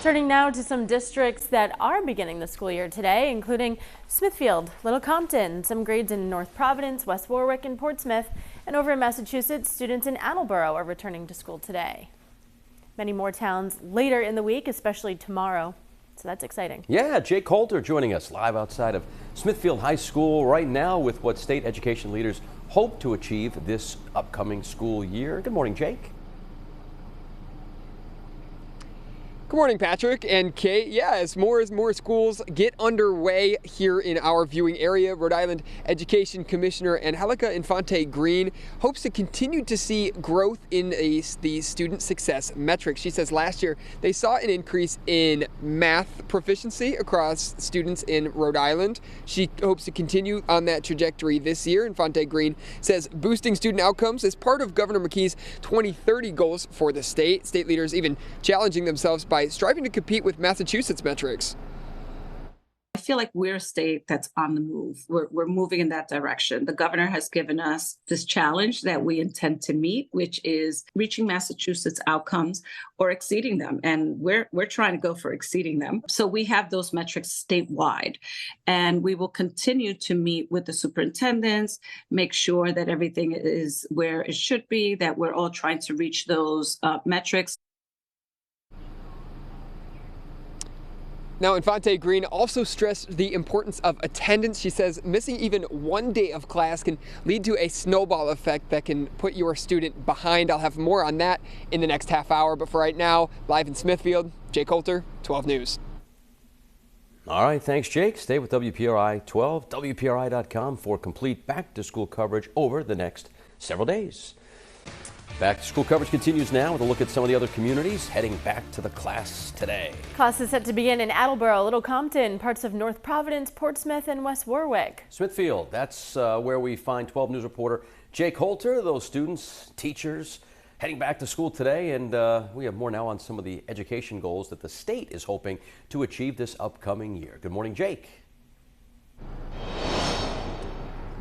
Turning now to some districts that are beginning the school year today, including Smithfield, Little Compton, some grades in North Providence, West Warwick, and Portsmouth. And over in Massachusetts, students in Attleboro are returning to school today. Many more towns later in the week, especially tomorrow. So that's exciting. Yeah, Jake HOLTER joining us live outside of Smithfield High School right now with what state education leaders hope to achieve this upcoming school year. Good morning, Jake. Good morning, Patrick and Kate. Yeah, as more schools get underway here in our viewing area, Rhode Island Education Commissioner Angélica Infante-Green hopes to continue to see growth in the student success metrics. She says last year they saw an increase in math proficiency across students in Rhode Island. She hopes to continue on that trajectory this year. Infante-Green says boosting student outcomes is part of Governor McKee's 2030 goals for the state. State leaders even challenging themselves by striving to compete with Massachusetts metrics. I feel like we're a state that's on the move. We're moving in that direction. The governor has given us this challenge that we intend to meet, which is reaching Massachusetts outcomes or exceeding them. And we're trying to go for exceeding them. So we have those metrics statewide, and we will continue to meet with the superintendents, make sure that everything is where it should be, that we're all trying to reach those metrics. Now, Infante-Green also stressed the importance of attendance. She says missing even one day of class can lead to a snowball effect that can put your student behind. I'll have more on that in the next half hour, but for right now, live in Smithfield, Jake HOLTER, 12 News. All right, thanks, Jake. Stay with WPRI 12, WPRI.com for complete back-to-school coverage over the next several days. Back to school coverage continues now with a look at some of the other communities heading back to the class today. Class is set to begin in Attleboro, Little Compton, parts of North Providence, Portsmouth, and West Warwick. Smithfield, that's where we find 12 News reporter Jake HOLTER. Those students, teachers heading back to school today, and we have more now on some of the education goals that the state is hoping to achieve this upcoming year. Good morning, Jake.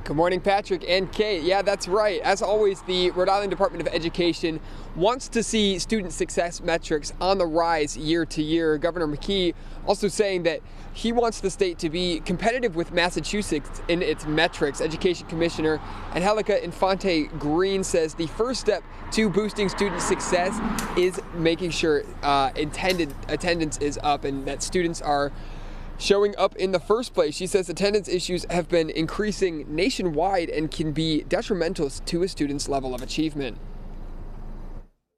Good morning, Patrick and Kate. Yeah, that's right. As always, the Rhode Island Department of Education wants to see student success metrics on the rise year to year. Governor McKee also saying that he wants the state to be competitive with Massachusetts in its metrics. Education Commissioner Angélica Infante-Green says the first step to boosting student success is making sure attendance is up and that students are showing up in the first place. She says attendance issues have been increasing nationwide and can be detrimental to a student's level of achievement.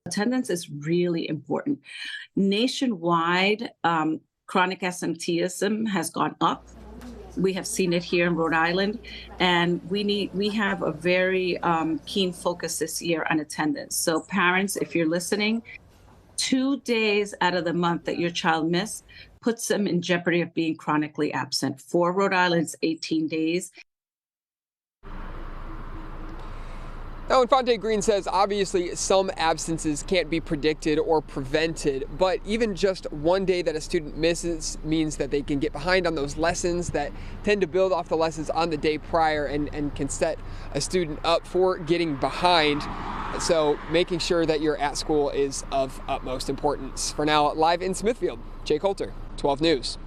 Attendance is really important. Nationwide, chronic absenteeism has gone up. We have seen it here in Rhode Island, and we have a very keen focus this year on attendance. So parents, if you're listening, 2 days out of the month that your child missed puts them in jeopardy of being chronically absent. For Rhode Island, it's 18 days. Now, Infante-Green says obviously some absences can't be predicted or prevented, but even just one day that a student misses means that they can get behind on those lessons that tend to build off the lessons on the day prior and can set a student up for getting behind. So making sure that you're at school is of utmost importance. For now, live in Smithfield, Jake HOLTER, 12 News.